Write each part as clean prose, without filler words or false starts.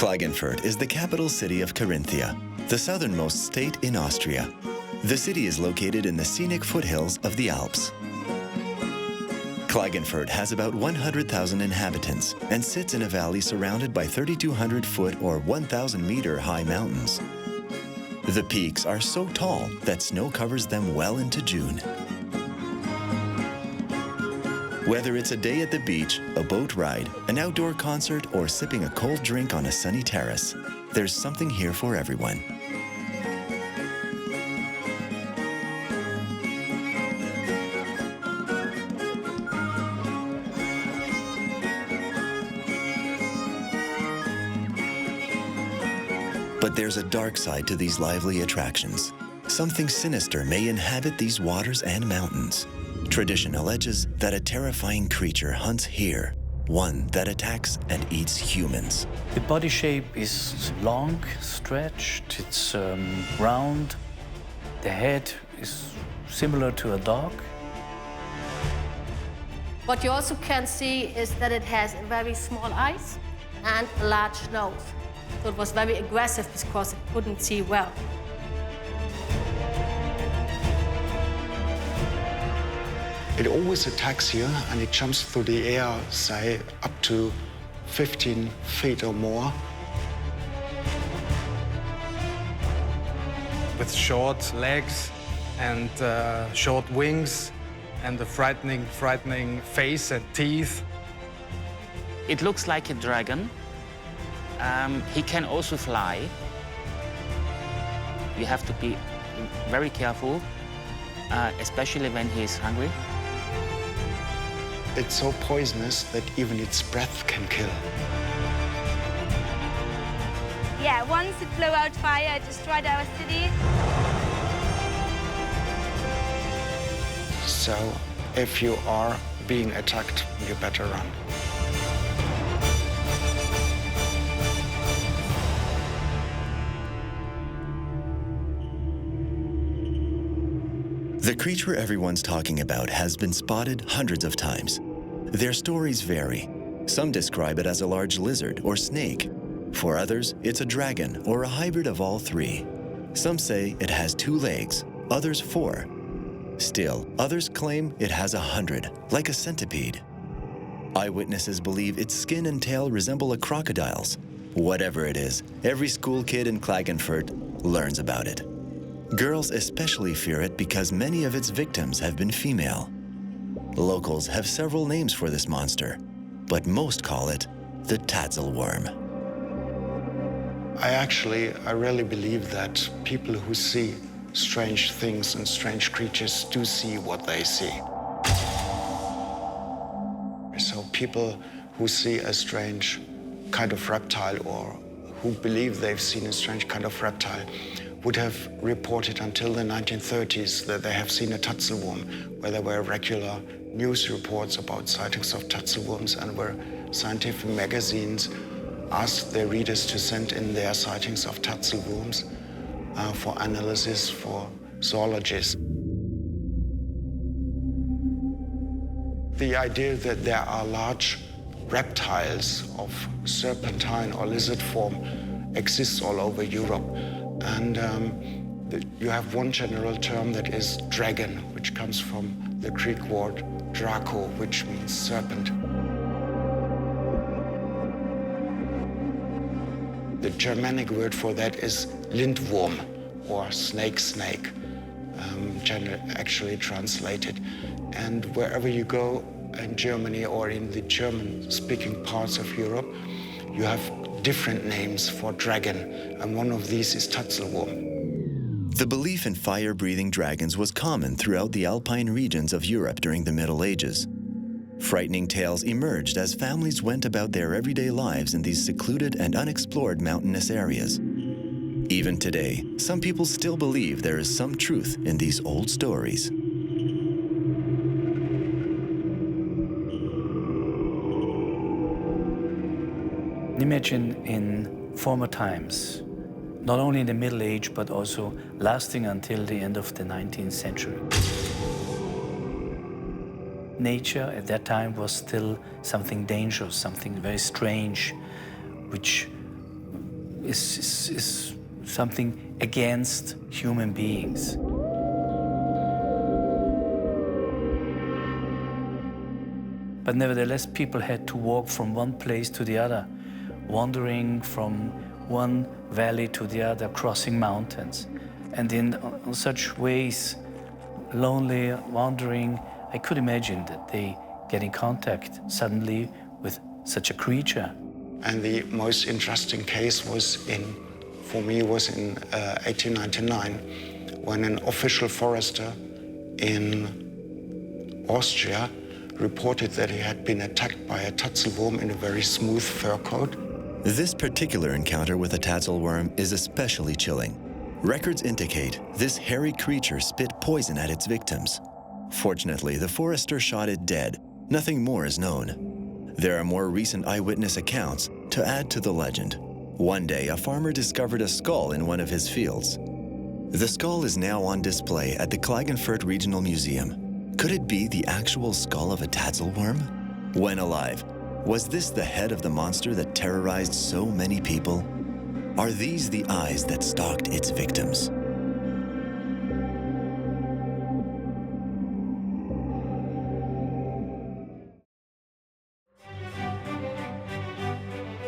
Clagenfort is the capital city of Carinthia, the southernmost state in Austria. The city is located in the scenic foothills of the Alps. Klagenfurt has about 100,000 inhabitants and sits in a valley surrounded by 3,200-foot or 1,000-meter high mountains. The peaks are so tall that snow covers them well into June. Whether it's a day at the beach, a boat ride, an outdoor concert, or sipping a cold drink on a sunny terrace, there's something here for everyone. But there's a dark side to these lively attractions. Something sinister may inhabit these waters and mountains. Tradition alleges that a terrifying creature hunts here, one that attacks and eats humans. The body shape is long, stretched, it's round. The head is similar to a dog. What you also can see is that it has very small eyes and a large nose. So it was very aggressive because it couldn't see well. It always attacks you, and it jumps through the air, say, up to 15 feet or more. With short legs and short wings and a frightening face and teeth. It looks like a dragon. He can also fly. You have to be very careful, especially when he is hungry. It's so poisonous that even its breath can kill. Yeah, once it blew out fire, it destroyed our city. So if you are being attacked, you better run. The creature everyone's talking about has been spotted hundreds of times. Their stories vary. Some describe it as a large lizard or snake. For others, it's a dragon or a hybrid of all three. Some say it has 2 legs, others 4. Still, others claim it has 100, like a centipede. Eyewitnesses believe its skin and tail resemble a crocodile's. Whatever it is, every school kid in Klagenfurt learns about it. Girls especially fear it because many of its victims have been female. Locals have several names for this monster, but most call it the Tatzelwurm. I really believe that people who see strange things and strange creatures do see what they see. So people who see a strange kind of reptile or who believe they've seen a strange kind of reptile would have reported until the 1930s that they have seen a Tatzelwurm, where there were regular news reports about sightings of Tatzelwurms, and where scientific magazines asked their readers to send in their sightings of Tatzelwurms for analysis for zoologists. The idea that there are large reptiles of serpentine or lizard form exists all over Europe. And you have one general term that is dragon, which comes from the Greek word draco, which means serpent. The Germanic word for that is Lindwurm, or snake, actually translated. And wherever you go in Germany or in the German-speaking parts of Europe, you have different names for dragon, and one of these is Tatzelwurm. The belief in fire-breathing dragons was common throughout the alpine regions of Europe during the Middle Ages. Frightening tales emerged as families went about their everyday lives in these secluded and unexplored mountainous areas. Even today, some people still believe there is some truth in these old stories. Imagine in former times, not only in the Middle Age, but also lasting until the end of the 19th century. Nature at that time was still something dangerous, something very strange, which is something against human beings. But nevertheless, people had to walk from one place to the other, wandering from one valley to the other, crossing mountains. And in such ways, lonely, wandering, I could imagine that they get in contact suddenly with such a creature. And the most interesting case was for me, was in 1899, when an official forester in Austria reported that he had been attacked by a tatzelwurm in a very smooth fur coat. This particular encounter with a tatzelworm is especially chilling. Records indicate this hairy creature spit poison at its victims. Fortunately, the forester shot it dead. Nothing more is known. There are more recent eyewitness accounts to add to the legend. One day, a farmer discovered a skull in one of his fields. The skull is now on display at the Clagenfort Regional Museum. Could it be the actual skull of a tatzelworm? When alive, was this the head of the monster that terrorized so many people? Are these the eyes that stalked its victims?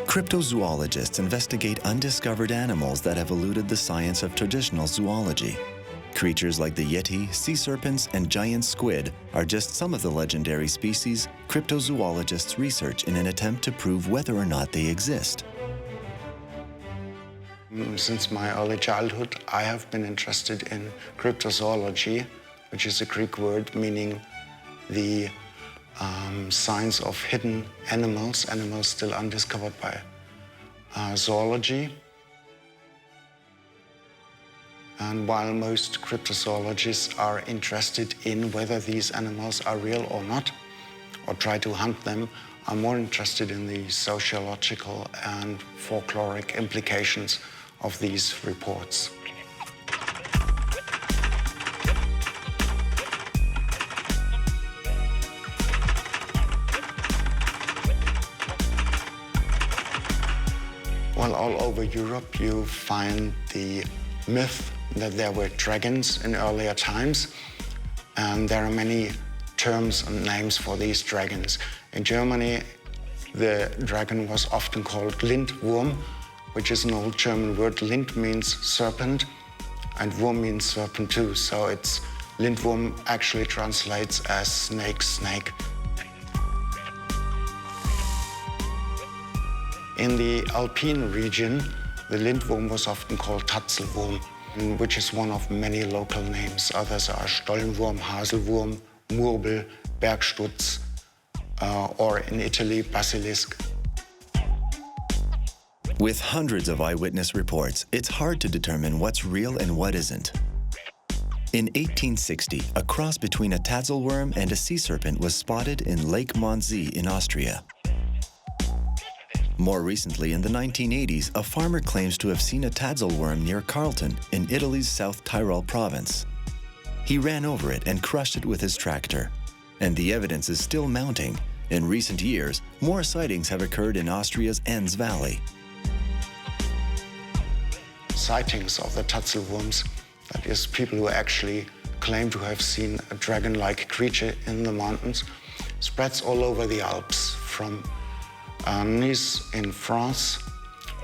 Cryptozoologists investigate undiscovered animals that have eluded the science of traditional zoology. Creatures like the yeti, sea serpents, and giant squid are just some of the legendary species cryptozoologists research in an attempt to prove whether or not they exist. Since my early childhood, I have been interested in cryptozoology, which is a Greek word meaning the science of hidden animals, animals still undiscovered by zoology. And while most cryptozoologists are interested in whether these animals are real or not, or try to hunt them, I'm more interested in the sociological and folkloric implications of these reports. Well, all over Europe you find the myth that there were dragons in earlier times, and there are many terms and names for these dragons. In Germany, the dragon was often called Lindwurm, which is an old German word. Lind means serpent, and Wurm means serpent too, so it's Lindwurm actually translates as snake, snake. In the Alpine region, the Lindwurm was often called Tatzelwurm, which is one of many local names. Others are Stollenwurm, Haselwurm, Murbel, Bergstutz, or in Italy, Basilisk. With hundreds of eyewitness reports, it's hard to determine what's real and what isn't. In 1860, a cross between a tatzelworm and a sea serpent was spotted in Lake Mondsee in Austria. More recently, in the 1980s, a farmer claims to have seen a tatzelworm near Carleton in Italy's South Tyrol province. He ran over it and crushed it with his tractor. And the evidence is still mounting. In recent years, more sightings have occurred in Austria's Enns Valley. Sightings of the tatzelwurms, that is, people who actually claim to have seen a dragon-like creature in the mountains, spreads all over the Alps, from Nice in France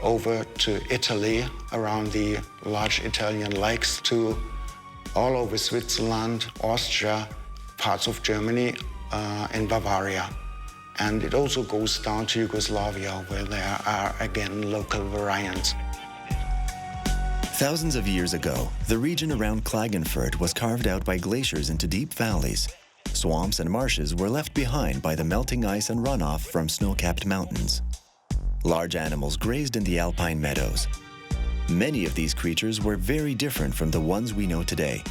over to Italy, around the large Italian lakes, to all over Switzerland, Austria, parts of Germany, in Bavaria. And it also goes down to Yugoslavia, where there are again local variants. Thousands of years ago, the region around Clagenfort was carved out by glaciers into deep valleys. Swamps and marshes were left behind by the melting ice and runoff from snow-capped mountains. Large animals grazed in the alpine meadows. Many of these creatures were very different from the ones we know today.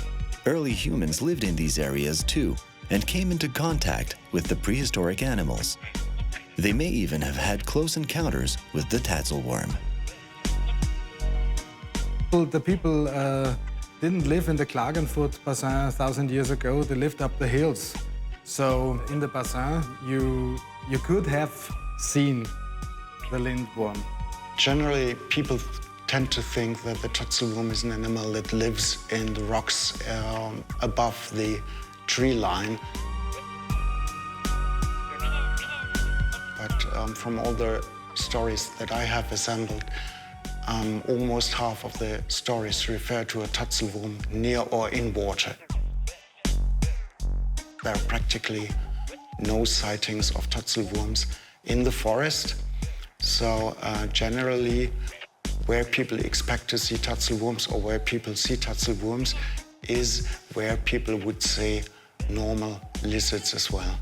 Early humans lived in these areas too, and came into contact with the prehistoric animals. They may even have had close encounters with the tatzelworm. The people didn't live in the Klagenfurt Basin 1,000 years ago. They lived up the hills. So in the Basin, you could have seen the Lindwurm. Generally, people tend to think that the tatzelwurm is an animal that lives in the rocks above the tree line. But from all the stories that I have assembled, almost half of the stories refer to a tatzelwurm near or in water. There are practically no sightings of tatzelwurms in the forest. So generally, where people expect to see tatzelwurms or where people see tatzelwurms is where people would say normal lizards as well.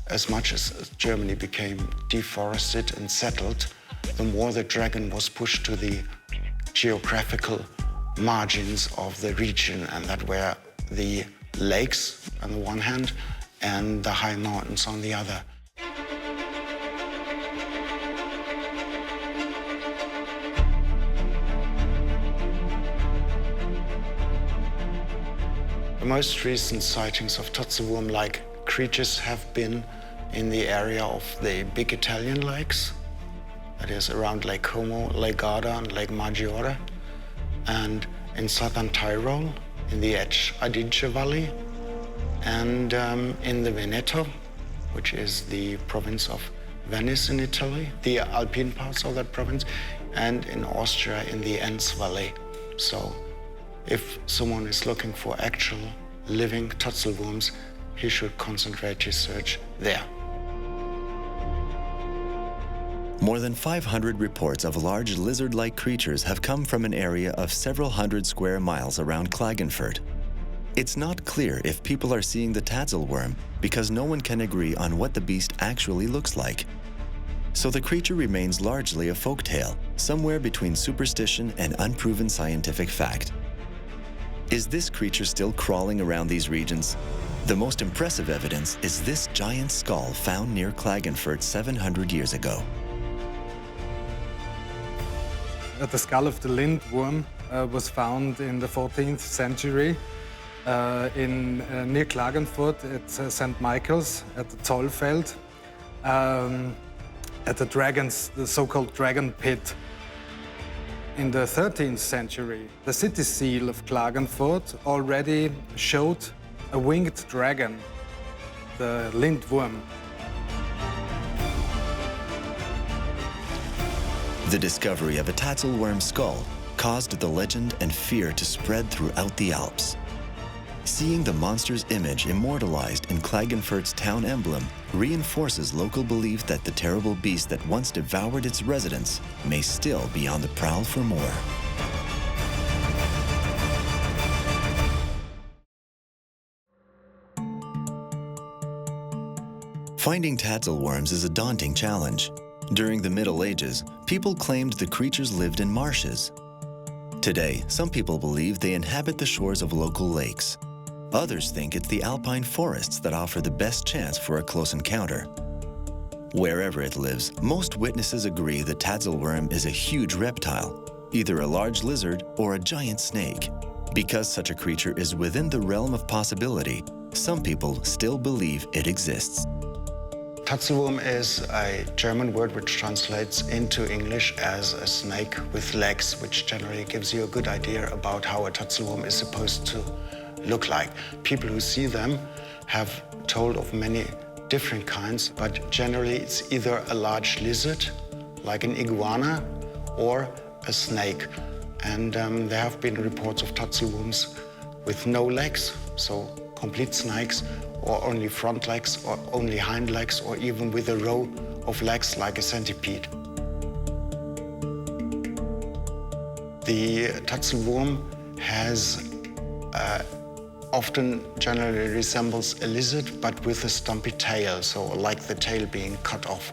As much as Germany became deforested and settled, the more the dragon was pushed to the geographical margins of the region, and that were the lakes on the one hand and the high mountains on the other. The most recent sightings of tatzelwurm-like creatures have been in the area of the big Italian lakes, that is around Lake Como, Lake Garda and Lake Maggiore, and in southern Tyrol, in the Adige Valley, and in the Veneto, which is the province of Venice in Italy, the Alpine parts of that province, and in Austria in the Enns Valley. So if someone is looking for actual living tatzelwurms, he should concentrate his search there. More than 500 reports of large lizard-like creatures have come from an area of several hundred square miles around Clagenfort. It's not clear if people are seeing the tatzelwurm because no one can agree on what the beast actually looks like. So the creature remains largely a folktale, somewhere between superstition and unproven scientific fact. Is this creature still crawling around these regions? The most impressive evidence is this giant skull found near Klagenfurt 700 years ago. The skull of the lindworm was found in the 14th century near Klagenfurt at St. Michael's at the Zollfeld, at the so-called dragon pit. In the 13th century, the city seal of Klagenfurt already showed a winged dragon, the lindworm. The discovery of a tatzelworm skull caused the legend and fear to spread throughout the Alps. Seeing the monster's image immortalized in Klagenfurt's town emblem reinforces local belief that the terrible beast that once devoured its residents may still be on the prowl for more. Finding tatzelworms is a daunting challenge. During the Middle Ages, people claimed the creatures lived in marshes. Today, some people believe they inhabit the shores of local lakes. Others think it's the alpine forests that offer the best chance for a close encounter. Wherever it lives, most witnesses agree the tatzelworm is a huge reptile, either a large lizard or a giant snake. Because such a creature is within the realm of possibility, some people still believe it exists. Tatzelwurm is a German word which translates into English as a snake with legs, which generally gives you a good idea about how a tatzelwurm is supposed to look like. People who see them have told of many different kinds, but generally it's either a large lizard, like an iguana, or a snake. And there have been reports of tatzelwurms with no legs, so complete snakes, or only front legs, or only hind legs, or even with a row of legs like a centipede. The tatzelwurm has often generally resembles a lizard, but with a stumpy tail, so like the tail being cut off.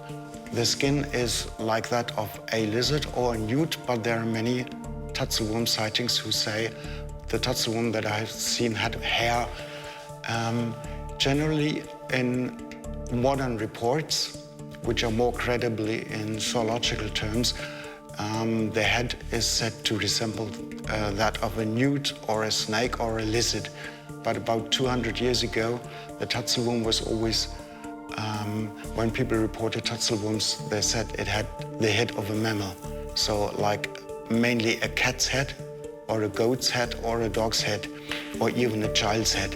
The skin is like that of a lizard or a newt, but there are many tatzelwurm sightings who say the tatzelwurm that I have seen had hair. Generally, in modern reports, which are more credibly in zoological terms, the head is said to resemble that of a newt or a snake or a lizard. But about 200 years ago, the tatzelwurm was always, when people reported tatzelwurms, they said it had the head of a mammal. So like mainly a cat's head, or a goat's head, or a dog's head, or even a child's head.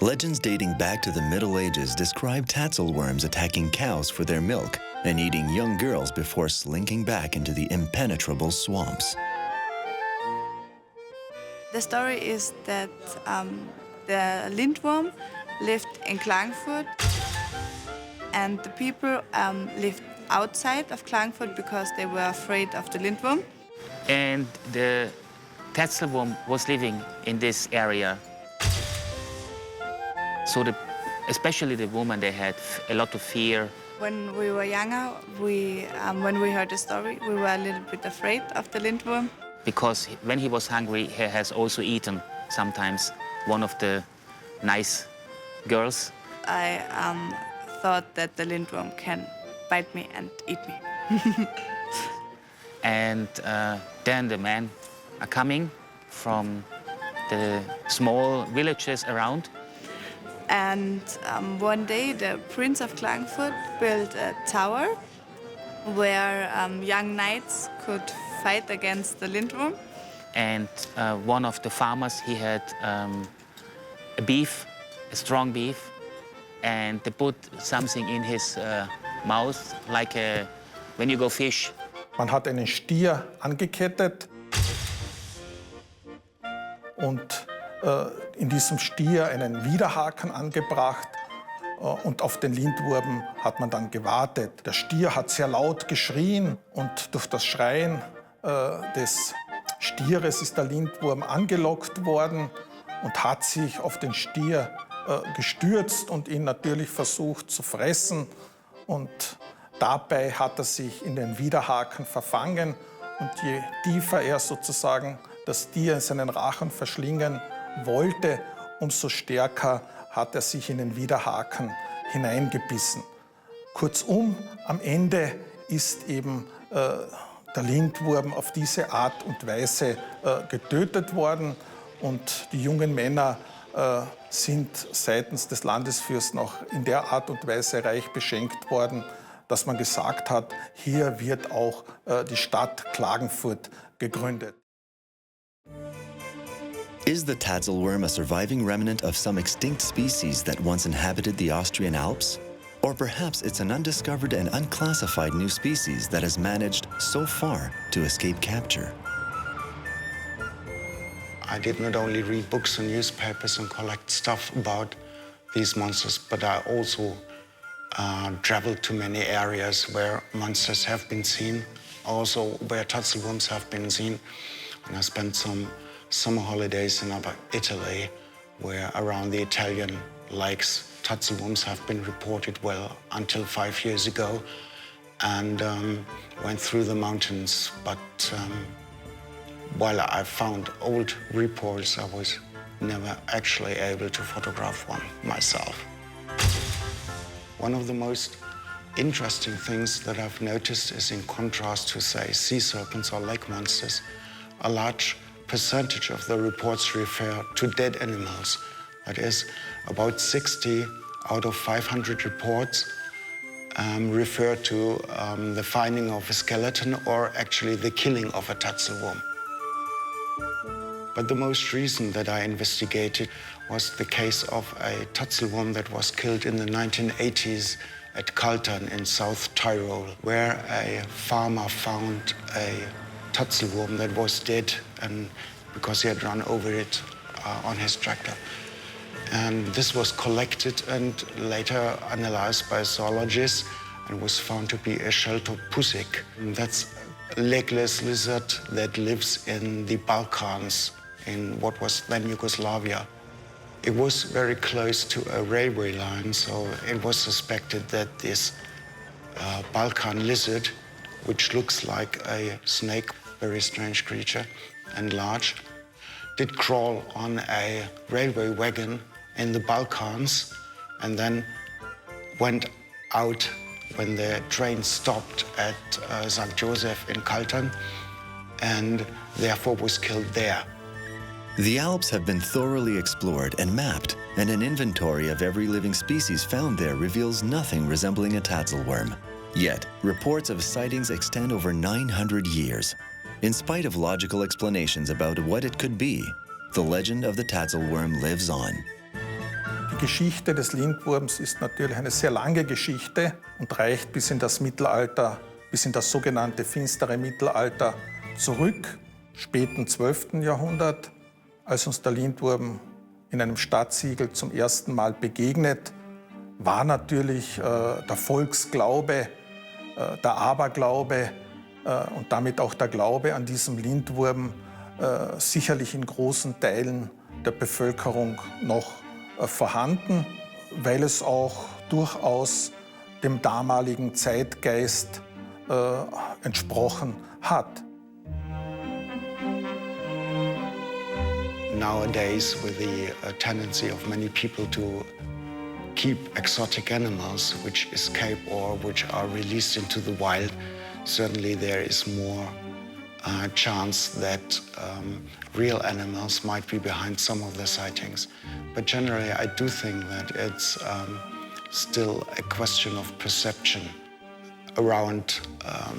Legends dating back to the Middle Ages describe tatzelworms attacking cows for their milk and eating young girls before slinking back into the impenetrable swamps. The story is that the lindworm lived in Clagenfort, and the people lived outside of Clagenfort because they were afraid of the lindworm. And the tatzelwurm was living in this area. So especially the woman, they had a lot of fear. When we were younger, when we heard the story, we were a little bit afraid of the lindworm. Because when he was hungry, he has also eaten sometimes one of the nice girls. I thought that the lindworm can bite me and eat me. And then the men are coming from the small villages around. And one day, the Prince of Klagenfurt built a tower where young knights could fight against the lindworm. And one of the farmers, he had a beef, a strong beef, and they put something in his mouth, like when you go fish. Man hat einen Stier angekettet und in diesem Stier einen Widerhaken angebracht und auf den Lindwurm hat man dann gewartet. Der Stier hat sehr laut geschrien und durch das Schreien des Stieres ist der Lindwurm angelockt worden und hat sich auf den Stier gestürzt und ihn natürlich versucht zu fressen. Und dabei hat er sich in den Widerhaken verfangen und je tiefer er sozusagen das Tier in seinen Rachen verschlingen wollte, umso stärker hat er sich in den Widerhaken hineingebissen. Kurzum, am Ende ist eben der Lindwurm auf diese Art und Weise getötet worden und die jungen Männer sind seitens des Landesfürsten auch in der Art und Weise reich beschenkt worden, dass man gesagt hat, hier wird auch die Stadt Klagenfurt gegründet. Is the tatzelworm a surviving remnant of some extinct species that once inhabited the Austrian Alps? Or perhaps it's an undiscovered and unclassified new species that has managed so far to escape capture? I did not only read books and newspapers and collect stuff about these monsters, but I also traveled to many areas where monsters have been seen, also where tatzelworms have been seen. And I spent some summer holidays in Upper Italy, where around the Italian lakes, tatzelworms have been reported, well, until 5 years ago, and went through the mountains. But while I found old reports, I was never actually able to photograph one myself. One of the most interesting things that I've noticed is, in contrast to, say, sea serpents or lake monsters, a large percentage of the reports refer to dead animals. That is, about 60 out of 500 reports refer to the finding of a skeleton or actually the killing of a tatzelworm. But the most recent that I investigated was the case of a tatzelworm that was killed in the 1980s at Kaltern in South Tyrol, where a farmer found a tatzelworm that was dead, and because he had run over it on his tractor. And this was collected and later analyzed by zoologists and was found to be a sheltopussig. Pussig. That's a legless lizard that lives in the Balkans, in what was then Yugoslavia. It was very close to a railway line, so it was suspected that this Balkan lizard, which looks like a snake, very strange creature and large, did crawl on a railway wagon in the Balkans and then went out when the train stopped at St. Joseph in Kaltern and therefore was killed there. The Alps have been thoroughly explored and mapped, and an inventory of every living species found there reveals nothing resembling a tatzelworm. Yet, reports of sightings extend over 900 years. In spite of logical explanations about what it could be, the legend of the Tatzelwurm lives on. Die Geschichte des Lindwurms ist natürlich eine sehr lange Geschichte und reicht bis in das Mittelalter, bis in das sogenannte finstere Mittelalter zurück, späten 12. Jahrhundert, als uns der Lindwurm in einem Stadtsiegel zum ersten Mal begegnet, war natürlich der Volksglaube, der Aberglaube und damit auch der Glaube an diesen Lindwurm sicherlich in großen Teilen der Bevölkerung noch vorhanden, weil es auch durchaus dem damaligen Zeitgeist entsprochen hat. Nowadays, with the tendency of many people to keep exotic animals which escape or which are released into the wild, certainly there is more chance that real animals might be behind some of the sightings. But generally, I do think that it's still a question of perception. Around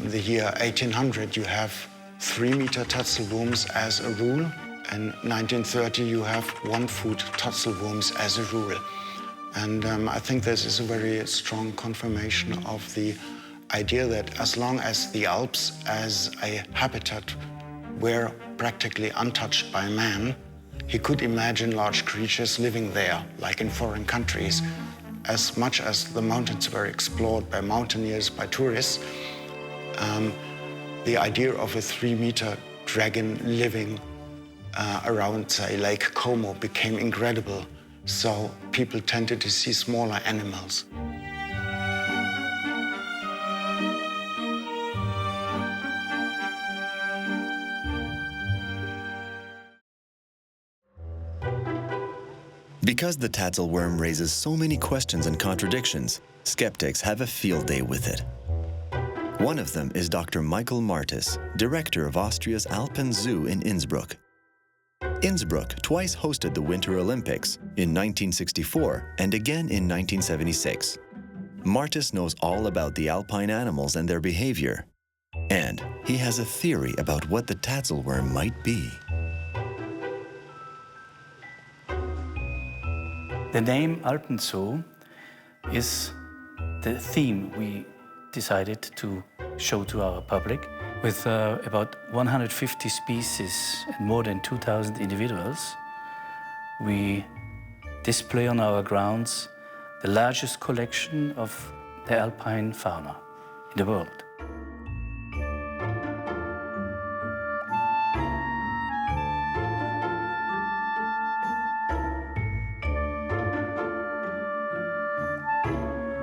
the year 1800, you have 3-meter tatzelwurms as a rule. In 1930, you have 1-foot tatzelwurms as a rule. And I think this is a very strong confirmation of the idea that as long as the Alps as a habitat were practically untouched by man, he could imagine large creatures living there, like in foreign countries. As much as the mountains were explored by mountaineers, by tourists, the idea of a 3-meter dragon living around, say, Lake Como became incredible. So people tended to see smaller animals. Because the Tatzelwurm raises so many questions and contradictions, skeptics have a field day with it. One of them is Dr. Michael Martis, director of Austria's Alpen Zoo in Innsbruck. Innsbruck twice hosted the Winter Olympics, in 1964 and again in 1976. Martis knows all about the alpine animals and their behavior. And he has a theory about what the Tatzelwurm might be. The name Alpenzoo is the theme we decided to show to our public. With about 150 species and more than 2,000 individuals, we display on our grounds the largest collection of the alpine fauna in the world.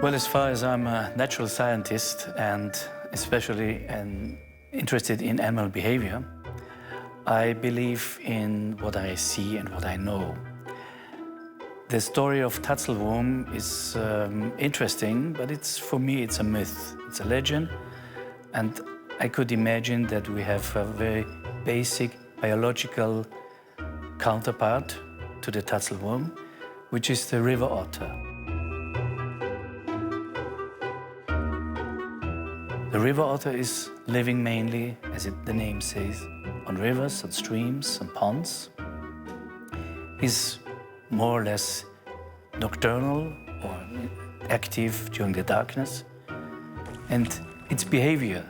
Well, as far as I'm a natural scientist and especially interested in animal behavior, I believe in what I see and what I know. The story of Tatzelwurm is interesting, but for me it's a myth, it's a legend, and I could imagine that we have a very basic biological counterpart to the Tatzelwurm, which is the river otter. The river otter is living mainly, as the name says, on rivers, on streams, on ponds. He's more or less nocturnal or active during the darkness. And its behavior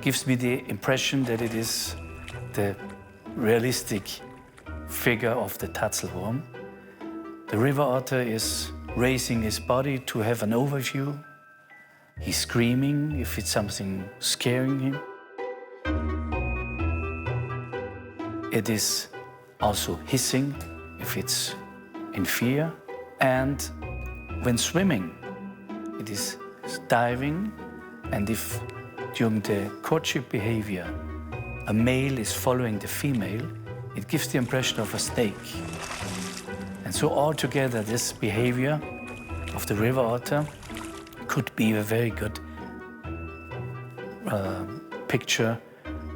gives me the impression that it is the realistic figure of the Tatzelwurm. The river otter is raising his body to have an overview. He's screaming if it's something scaring him. It is also hissing if it's in fear. And when swimming, it is diving. And if during the courtship behavior, a male is following the female, it gives the impression of a snake. And so altogether, this behavior of the river otter could be a very good picture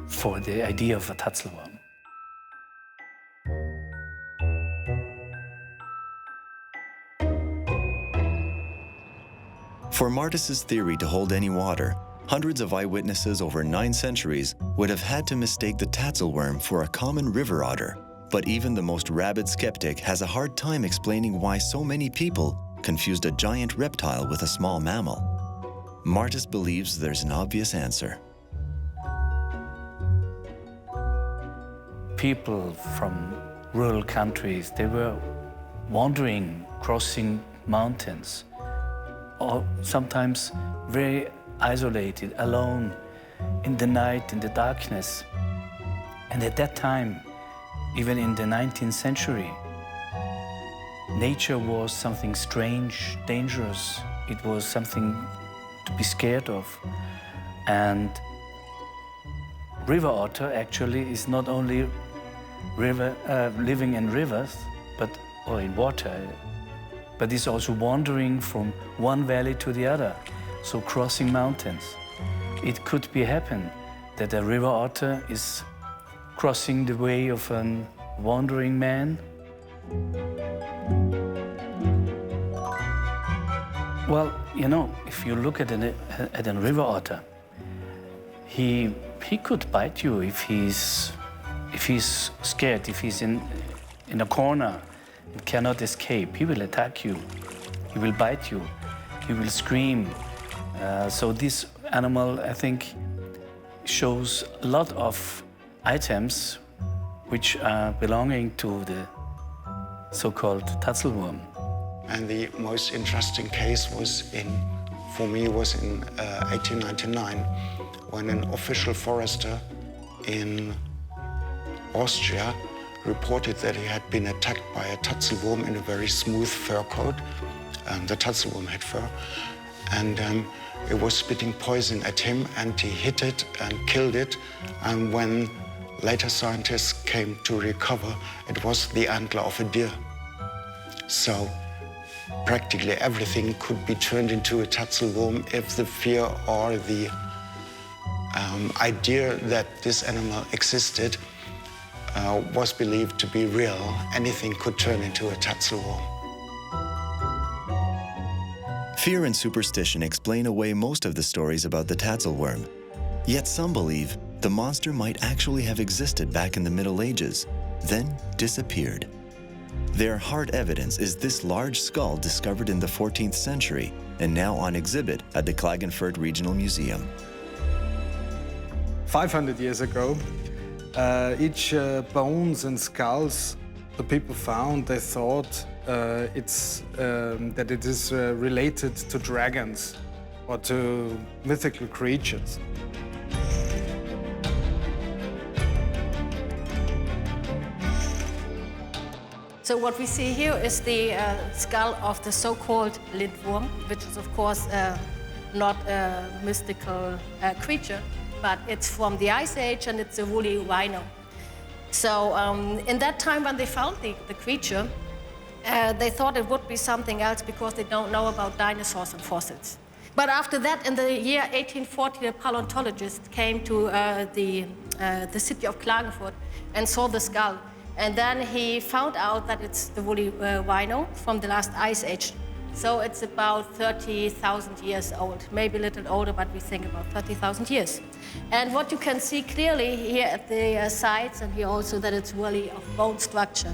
for the idea of a Tatzelwurm. For Martis's theory to hold any water, hundreds of eyewitnesses over 9 centuries would have had to mistake the tatzelworm for a common river otter. But even the most rabid skeptic has a hard time explaining why so many people confused a giant reptile with a small mammal. Martis believes there's an obvious answer. People from rural countries, they were wandering, crossing mountains, or sometimes very isolated, alone, in the night, in the darkness. And at that time, even in the 19th century, nature was something strange, dangerous. It was something to be scared of. And river otter actually is not only living in rivers, or in water, but is also wandering from one valley to the other, so crossing mountains. It could be happen that a river otter is crossing the way of a wandering man. Well, you know, if you look at a river otter, he could bite you if he's scared, if he's in a corner and cannot escape. He will attack you, he will bite you, he will scream. So this animal, I think, shows a lot of items which are belonging to the so-called Tatzelwurm. And the most interesting case for me was in 1899, when an official forester in Austria reported that he had been attacked by a Tatzelwurm in a very smooth fur coat. The Tatzelwurm had fur, and it was spitting poison at him, and he hit it and killed it. And when later scientists came to recover, it was the antler of a deer. So practically everything could be turned into a Tatzelwurm if the fear or the idea that this animal existed was believed to be real. Anything could turn into a Tatzelwurm. Fear and superstition explain away most of the stories about the Tatzelwurm. Yet some believe the monster might actually have existed back in the Middle Ages, then disappeared. Their hard evidence is this large skull discovered in the 14th century and now on exhibit at the Clagenfort Regional Museum. 500 years ago, each bones and skulls the people found, they thought that it is related to dragons or to mythical creatures. So what we see here is the skull of the so-called lindworm, which is of course not a mystical creature, but it's from the Ice Age and it's a woolly rhino. So in that time when they found the creature, they thought it would be something else because they don't know about dinosaurs and fossils. But after that, in the year 1840, a paleontologist came to the city of Klagenfurt and saw the skull. And then he found out that it's the woolly rhino from the last Ice Age. So it's about 30,000 years old, maybe a little older, but we think about 30,000 years. And what you can see clearly here at the sides and here also that it's really of bone structure.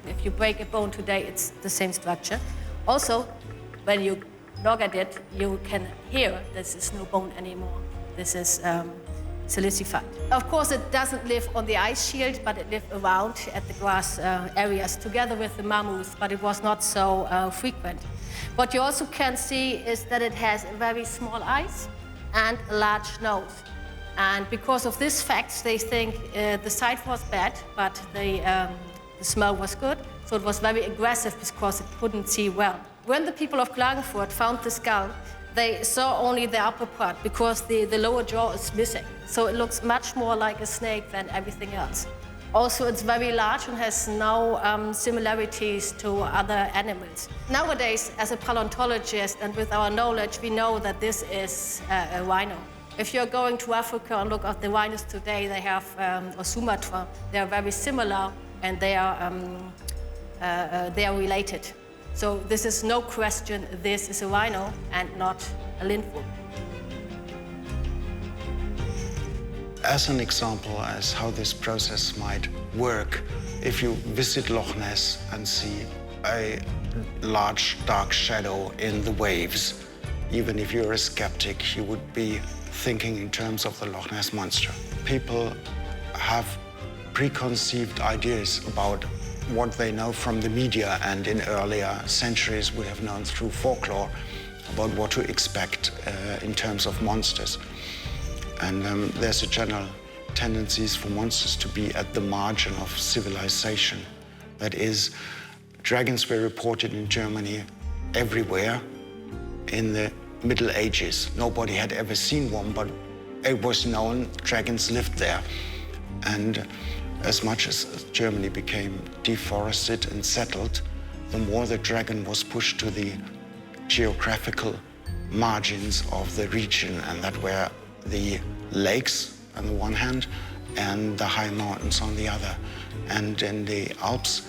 If you break a bone today, it's the same structure. Also, when you knock at it, you can hear this is no bone anymore. This is silicified. Of course, it doesn't live on the ice shield, but it lived around at the grass areas together with the mammoths, but it was not so frequent. What you also can see is that it has a very small eyes and a large nose. And because of this fact, they think the sight was bad, but the smell was good. So it was very aggressive because it couldn't see well. When the people of Klagenfurt found the skull, they saw only the upper part because the lower jaw is missing. So it looks much more like a snake than everything else. Also, it's very large and has no similarities to other animals. Nowadays, as a paleontologist and with our knowledge, we know that this is a rhino. If you're going to Africa and look at the rhinos today, they have, or Sumatra, they are very similar and they are related. So this is no question, this is a rhino and not a lindworm. As an example as how this process might work, if you visit Loch Ness and see a large dark shadow in the waves, even if you're a skeptic, you would be thinking in terms of the Loch Ness monster. People have preconceived ideas about what they know from the media, and in earlier centuries we have known through folklore about what to expect in terms of monsters. And there's a general tendency for monsters to be at the margin of civilization. That is, dragons were reported in Germany everywhere in the Middle Ages. Nobody had ever seen one, but it was known dragons lived there. And as much as Germany became deforested and settled, the more the dragon was pushed to the geographical margins of the region, and that were the lakes on the one hand and the high mountains on the other. And in the Alps,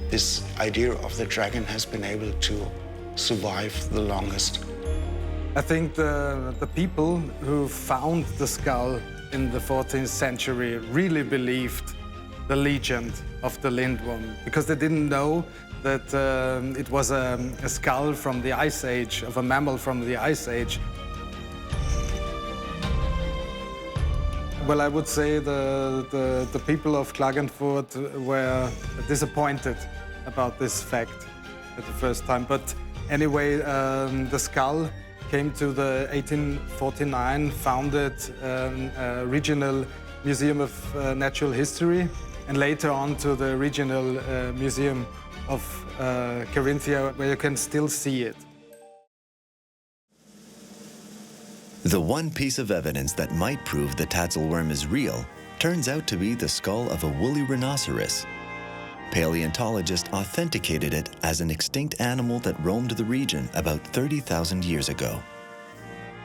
this idea of the dragon has been able to survive the longest. I think the people who found the skull in the 14th century really believed the legend of the lindworm, because they didn't know that it was a skull from the Ice Age, of a mammal from the Ice Age. Well, I would say the people of Clagenfort were disappointed about this fact at the first time. But anyway, the skull came to the 1849 founded regional Museum of Natural History, and later on to the regional Museum of Carinthia, where you can still see it. The one piece of evidence that might prove the tatzelworm is real turns out to be the skull of a woolly rhinoceros. Paleontologists authenticated it as an extinct animal that roamed the region about 30,000 years ago.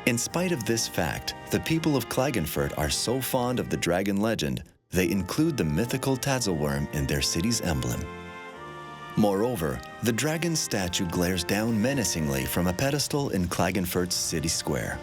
In spite of this fact, the people of Klagenfurt are so fond of the dragon legend, they include the mythical tatzelworm in their city's emblem. Moreover, the dragon's statue glares down menacingly from a pedestal in Klagenfurt's city square.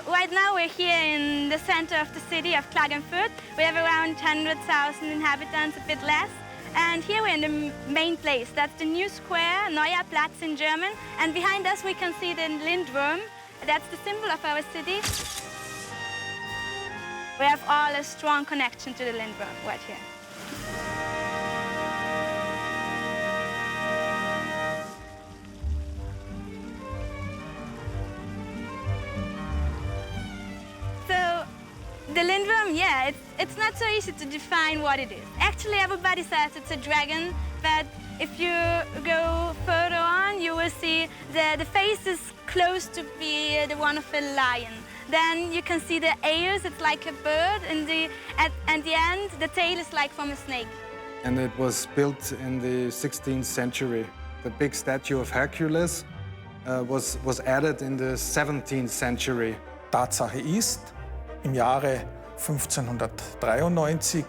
Right now we're here in the center of the city of Klagenfurt. We have around 100,000 inhabitants, a bit less. And here we're in the main place. That's the new square, Neuer Platz in German. And behind us we can see the lindworm. That's the symbol of our city. We have all a strong connection to the lindworm right here. The lindworm, yeah, it's not so easy to define what it is. Actually, everybody says it's a dragon, but if you go further on, you will see the face is close to be the one of a lion. Then you can see the ears, it's like a bird, and at the end, the tail is like from a snake. And it was built in the 16th century. The big statue of Hercules was added in the 17th century. Tatsache ist, im Jahre 1593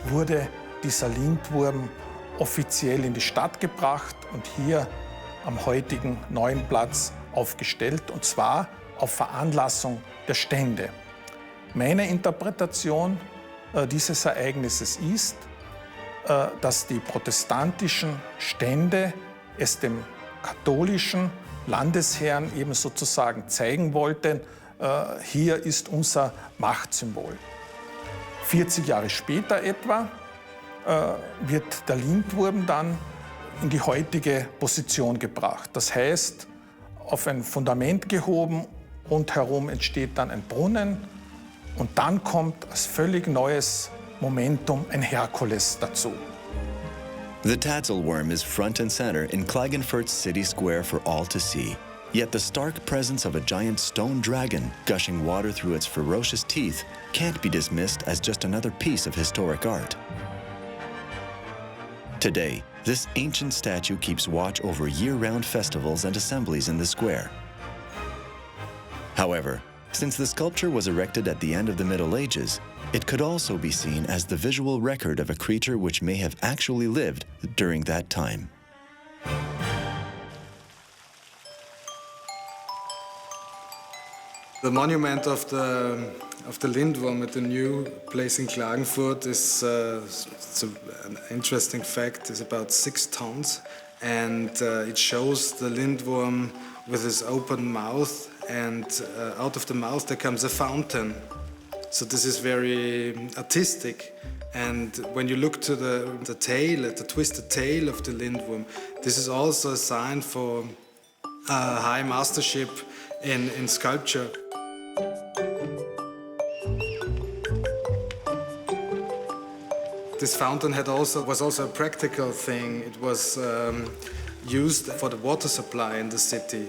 wurde dieser Lindwurm offiziell in die Stadt gebracht und hier am heutigen Neuen Platz aufgestellt, und zwar auf Veranlassung der Stände. Meine Interpretation dieses Ereignisses ist, dass die protestantischen Stände es dem katholischen Landesherrn eben sozusagen zeigen wollten, hier ist unser Machtsymbol. 40 Jahre später etwa wird der Lindwurm dann in die heutige Position gebracht. Das heißt, auf ein Fundament gehoben, rundherum entsteht dann ein Brunnen, und dann kommt als völlig neues Momentum ein Herkules dazu. The tatzelworm is front and center in Klagenfurt's city square for all to see. Yet the stark presence of a giant stone dragon gushing water through its ferocious teeth can't be dismissed as just another piece of historic art. Today, This ancient statue keeps watch over year-round festivals and assemblies in the square. However, since the sculpture was erected at the end of the Middle Ages, it could also be seen as the visual record of a creature which may have actually lived during that time. The monument of the Lindwurm at the new place in Klagenfurt is an interesting fact. It's about 6 tons, and it shows the Lindwurm with his open mouth, and out of the mouth there comes a fountain. So this is very artistic. And when you look to the tail, at the twisted tail of the Lindwurm, this is also a sign for high mastership in sculpture. This fountain was also a practical thing. It was used for the water supply in the city.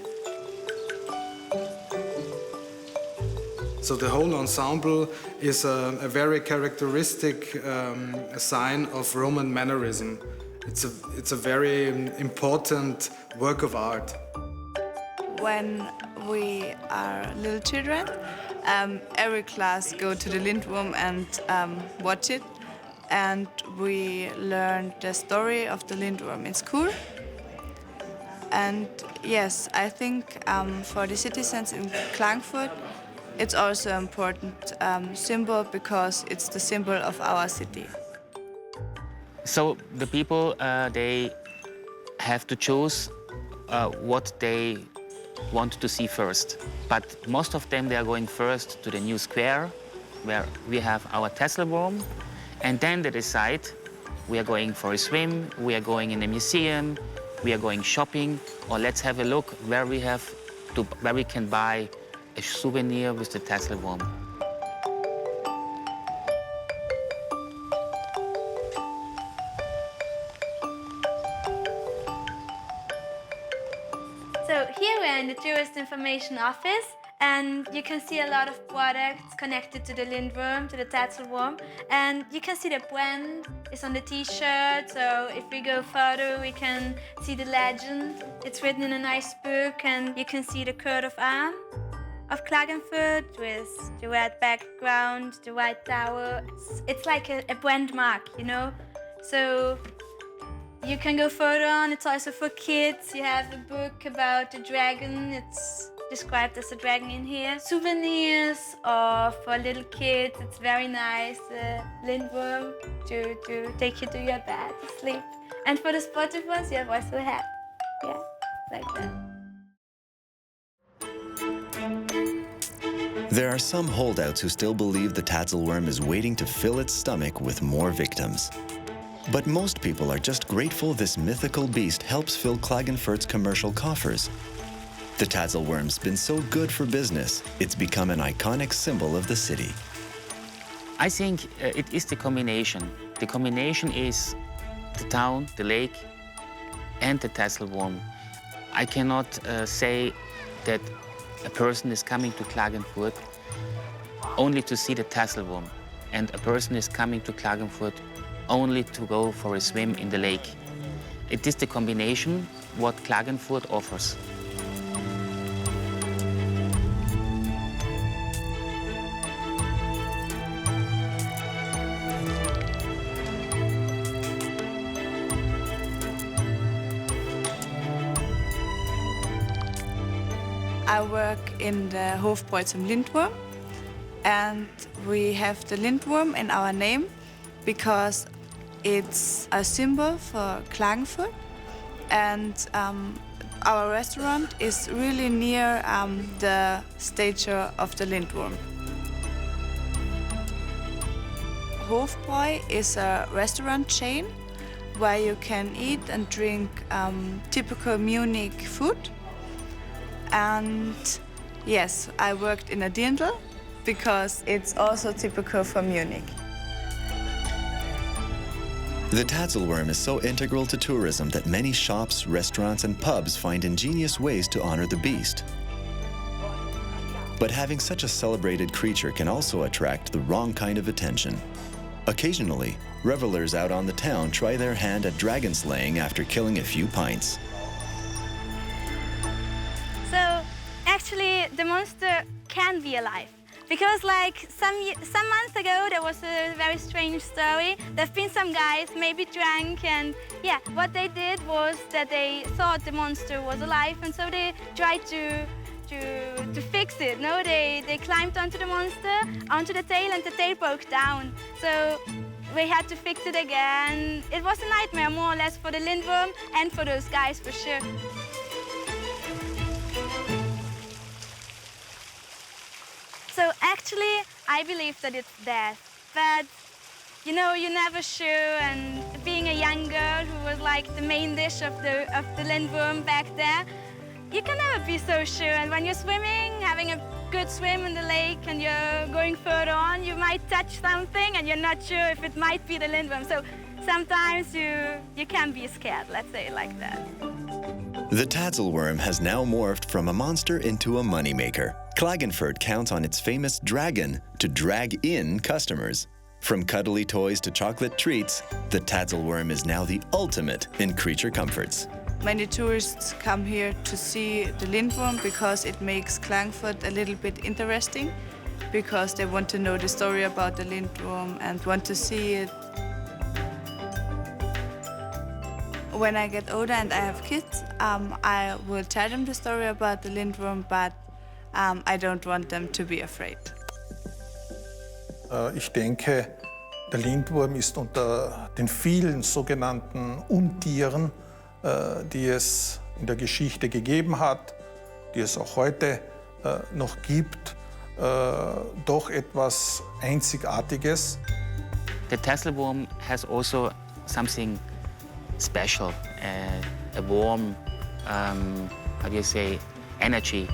So the whole ensemble is a very characteristic sign of Roman mannerism. It's a very important work of art. When we are little children, every class go to the Lindwurm and watch it. And we learned the story of the Lindwurm in school. And yes, I think for the citizens in Klagenfurt, it's also an important symbol because it's the symbol of our city. So the people, they have to choose what they want to see first. But most of them, they are going first to the new square, where we have our Tatzelwurm. And then they decide, we are going for a swim, we are going in a museum, we are going shopping, or let's have a look where we can buy a souvenir with the Tatzelwurm. So here we're in the tourist information office, and you can see a lot of products connected to the Lindwurm, to the Tatzelwurm. And you can see the brand is on the t-shirt, so if we go further, we can see the legend. It's written in a nice book, and you can see the coat of arms of Clagenfort with the red background, the white tower. It's like a brand mark, you know? So you can go further on. It's also for kids. You have a book about the dragon. It's described as a dragon in here. Souvenirs or for little kids, it's very nice. Lindwurm to take you to your bed to sleep. And for the sportive ones, you have also a hat. Yeah, like that. There are some holdouts who still believe the Tatzelwurm is waiting to fill its stomach with more victims. But most people are just grateful this mythical beast helps fill Klagenfort's commercial coffers. The Tatzelwurm's been so good for business, it's become an iconic symbol of the city. I think it is the combination. The combination is the town, the lake, and the Tatzelwurm. I cannot say that a person is coming to Klagenfurt only to see the Tatzelwurm, and a person is coming to Klagenfurt only to go for a swim in the lake. It is the combination what Klagenfurt offers. I work in the Hofbräu zum Lindwurm, and we have the Lindwurm in our name because it's a symbol for Klagenfurt, and our restaurant is really near the statue of the Lindwurm. Hofbräu is a restaurant chain where you can eat and drink typical Munich food. And yes, I worked in a Dirndl because it's also typical for Munich. The Tatzelwurm is so integral to tourism that many shops, restaurants, and pubs find ingenious ways to honor the beast. But having such a celebrated creature can also attract the wrong kind of attention. Occasionally, revelers out on the town try their hand at dragon slaying after killing a few pints. So actually the monster can be alive. Because like some months ago there was a very strange story. There've been some guys maybe drunk, and yeah, what they did was that they thought the monster was alive, and so they tried to fix it. No, they climbed onto the monster, onto the tail, and the tail broke down. So we had to fix it again. It was a nightmare more or less for the lindworm and for those guys for sure. So actually, I believe that it's death, but you know, you're never sure. And being a young girl who was like the main dish of the lindworm back there, you can never be so sure. And when you're swimming, having a good swim in the lake, and you're going further on, you might touch something, and you're not sure if it might be the lindworm. So sometimes you can be scared. Let's say it like that. The tatzelworm has now morphed from a monster into a moneymaker. Clagenfort counts on its famous dragon to drag in customers. From cuddly toys to chocolate treats, the tatzelworm is now the ultimate in creature comforts. Many tourists come here to see the lindworm because it makes Klyenford a little bit interesting, because they want to know the story about the lindworm and want to see it. When I get older and I have kids, I will tell them the story about the lindworm, but I don't want them to be afraid. Ich denke, der Lindwurm ist unter den vielen sogenannten Untieren, die es in der Geschichte gegeben hat, die es auch heute noch gibt, doch etwas Einzigartiges. The Tatzelwurm has also something special, a warm, how do you say, energy.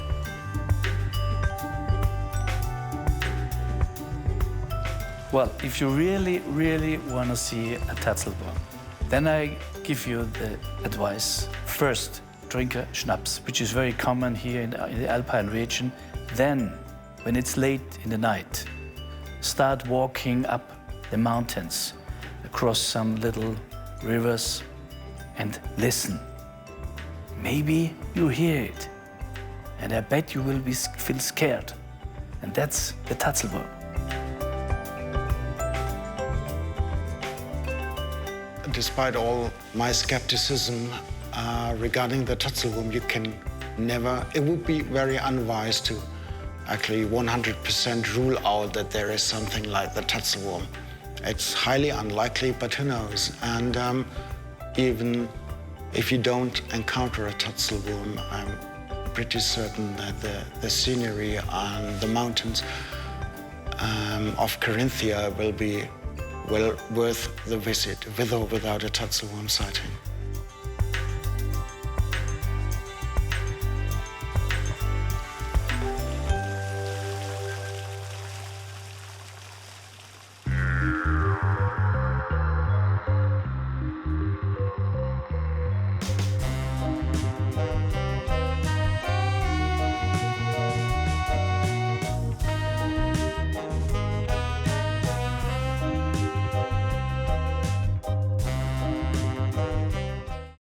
Well, if you really, really want to see a Tatzelwurm, then I give you the advice. First, drink a schnapps, which is very common here in the Alpine region. Then, when it's late in the night, start walking up the mountains, across some little rivers, and listen. Maybe you hear it, and I bet you will feel scared. And that's the Tatzelwurm. Despite all my skepticism regarding the Tatzelwurm, you can never, it would be very unwise to actually 100% rule out that there is something like the Tatzelwurm. It's highly unlikely, but who knows? And even if you don't encounter a Tatzelwurm, I'm pretty certain that the scenery on the mountains of Carinthia will be well worth the visit, with or without a Tatzelwurm sighting.